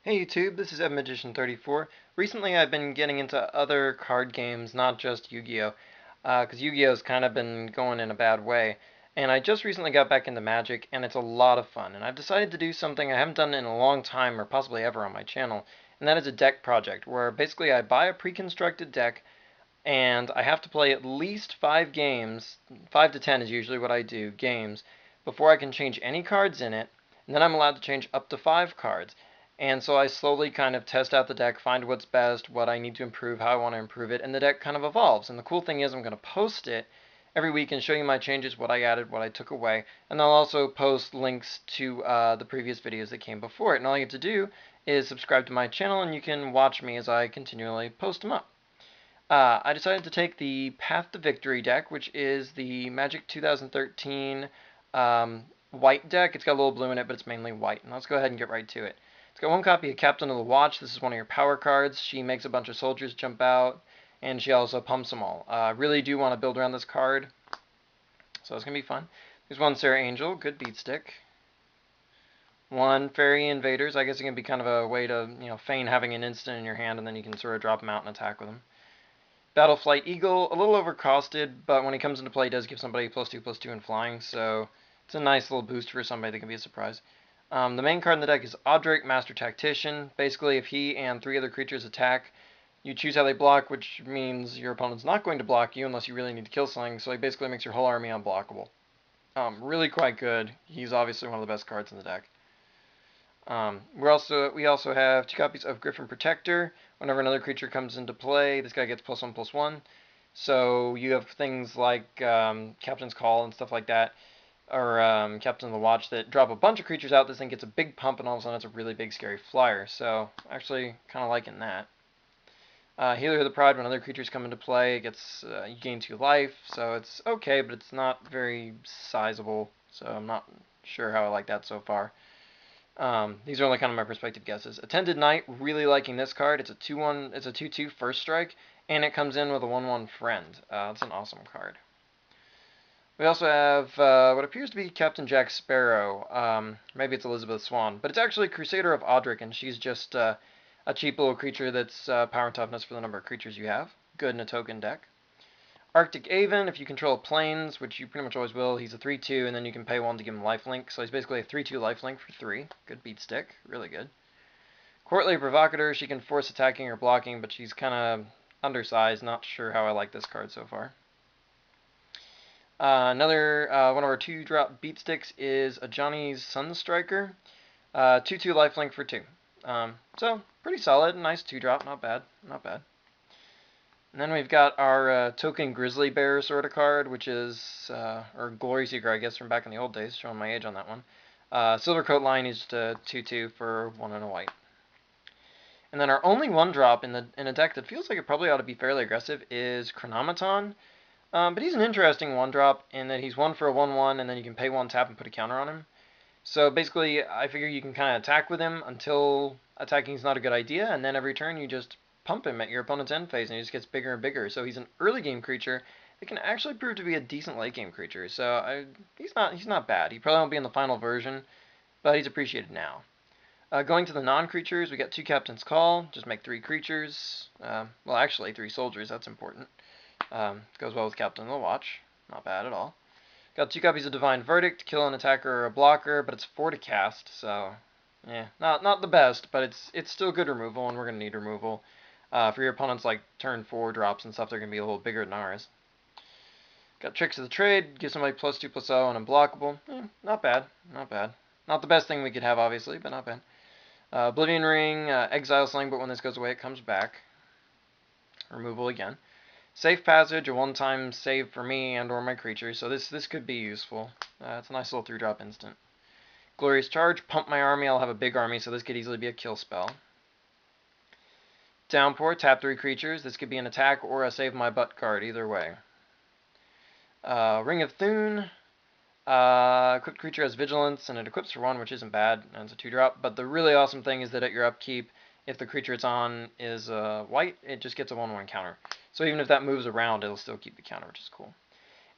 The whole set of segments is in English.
Hey YouTube, this is EvMagician34. Recently I've been getting into other card games, not just Yu-Gi-Oh! Because Yu-Gi-Oh's kind of been going in a bad way. And I just recently got back into Magic, and it's a lot of fun. And I've decided to do something I haven't done in a long time, or possibly ever on my channel, and that is a deck project, where basically I buy a pre-constructed deck, and I have to play at least 5 games, 5 to 10 is usually what I do, games, before I can change any cards in it, and then I'm allowed to change up to 5 cards. And so I slowly kind of test out the deck, find what's best, what I need to improve, how I want to improve it, and the deck kind of evolves. And the cool thing is I'm going to post it every week and show you my changes, what I added, what I took away, and I'll also post links to the previous videos that came before it. And all you have to do is subscribe to my channel and you can watch me as I continually post them up. I decided to take the Path to Victory deck, which is the Magic 2013 white deck. It's got a little blue in it, but it's mainly white. And let's go ahead and get right to it. It's got one copy of Captain of the Watch. This is one of your power cards. She makes a bunch of soldiers jump out, and she also pumps them all. Really do want to build around this card, so it's going to be fun. There's one Sarah Angel, good beat stick. One Fairy Invaders. I guess it can be kind of a way to, feign having an instant in your hand, and then you can sort of drop them out and attack with them. Battleflight Eagle, a little overcosted, but when he comes into play, he does give somebody +2/+2 in flying, so it's a nice little boost for somebody that can be a surprise. The main card in the deck is Audric, Master Tactician. Basically, if he and 3 other creatures attack, you choose how they block, which means your opponent's not going to block you unless you really need to kill something, so he basically makes your whole army unblockable. Really quite good. He's obviously one of the best cards in the deck. We also have 2 copies of Griffin Protector. Whenever another creature comes into play, this guy gets +1/+1. So you have things like Captain's Call and stuff like that, or Captain of the Watch, that drop a bunch of creatures out. This thing gets a big pump, and all of a sudden it's a really big scary flyer. So actually kind of liking that. Healer of the Pride, when other creatures come into play, it gets you gain 2 life, so it's okay, but it's not very sizable. So I'm not sure how I like that so far. These are only kind of my perspective guesses. Attended Knight, really liking this card. It's a 2/1. It's a 2/2 first strike, and it comes in with a 1/1 friend. It's an awesome card. We also have what appears to be Captain Jack Sparrow. Maybe it's Elizabeth Swan, but it's actually Crusader of Audric, and she's just a cheap little creature that's power and toughness for the number of creatures you have. Good in a token deck. Arctic Aven, if you control planes, which you pretty much always will, he's a 3/2, and then you can pay 1 to give him lifelink. So he's basically a 3/2 lifelink for 3. Good beat stick, really good. Courtly Provocateur, she can force attacking or blocking, but she's kind of undersized. Not sure how I like this card so far. Another one of our 2-drop beat sticks is a Johnny's Sunstriker. 2/2 lifelink for 2. So pretty solid, nice 2-drop, not bad, not bad. And then we've got our token Grizzly Bear sort of card, which is, or Glory Seeker, I guess, from back in the old days, showing my age on that one. Silvercoat Line is just a 2/2 for 1 and a white. And then our only 1-drop in a deck that feels like it probably ought to be fairly aggressive is Chronomaton. But he's an interesting 1-drop in that he's 1 for a 1/1, and then you can pay 1 tap and put a counter on him. So basically, I figure you can kind of attack with him until attacking is not a good idea, and then every turn you just pump him at your opponent's end phase, and he just gets bigger and bigger. So he's an early game creature that can actually prove to be a decent late game creature. So he's not bad. He probably won't be in the final version, but he's appreciated now. Going to the non-creatures, we got 2 Captain's Call. Just make 3 creatures. Well, actually 3 soldiers. That's important. Goes well with Captain of the Watch. Not bad at all. Got 2 copies of Divine Verdict. Kill an attacker or a blocker, but it's 4 to cast. So, yeah, not the best, but it's still good removal, and we're gonna need removal. For your opponents, like turn 4 drops and stuff, they're going to be a little bigger than ours. Got Tricks of the Trade, give somebody +2/+0 and unblockable. Not bad, not bad. Not the best thing we could have, obviously, but not bad. Oblivion Ring, Exile Sling, but when this goes away, it comes back. Removal again. Safe Passage, a 1-time save for me and or my creature, so this could be useful. It's a nice little 3-drop instant. Glorious Charge, pump my army, I'll have a big army, so this could easily be a kill spell. Downpour, tap 3 creatures. This could be an attack or a save my butt card, either way. Ring of Thune. Equipped creature has Vigilance, and it equips for 1, which isn't bad, and it's a 2-drop. But the really awesome thing is that at your upkeep, if the creature it's on is white, it just gets a 1/1 counter. So even if that moves around, it'll still keep the counter, which is cool.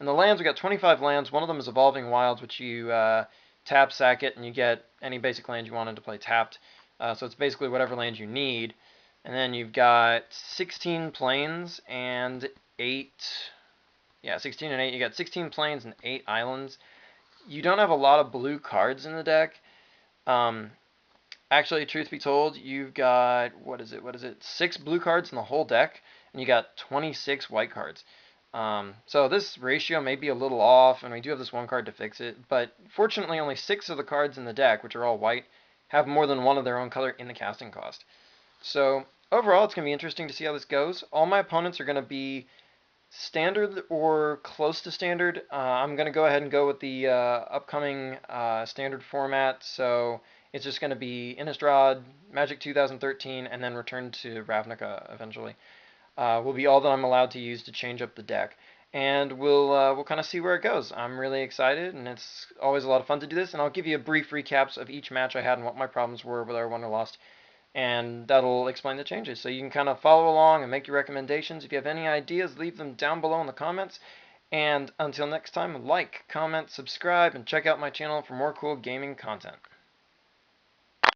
In the lands, we got 25 lands. One of them is Evolving Wilds, which you tap, sack it, and you get any basic land you wanted to play tapped. So it's basically whatever land you need. And then you've got 16 plains and 8. Yeah, 16 and 8. You got 16 plains and 8 islands. You don't have a lot of blue cards in the deck. Um, Actually, truth be told, you've got, what is it? 6 blue cards in the whole deck, and you got 26 white cards. So this ratio may be a little off, and we do have this one card to fix it, but fortunately only 6 of the cards in the deck, which are all white, have more than one of their own color in the casting cost. So overall, it's going to be interesting to see how this goes. All my opponents are going to be standard or close to standard. I'm going to go ahead and go with the upcoming standard format. So it's just going to be Innistrad, Magic 2013, and then Return to Ravnica eventually. Will be all that I'm allowed to use to change up the deck. And we'll kind of see where it goes. I'm really excited, and it's always a lot of fun to do this. And I'll give you a brief recaps of each match I had and what my problems were, whether I won or lost, and that'll explain the changes. So you can kind of follow along and make your recommendations. If you have any ideas, leave them down below in the comments. And until next time, like, comment, subscribe, and check out my channel for more cool gaming content.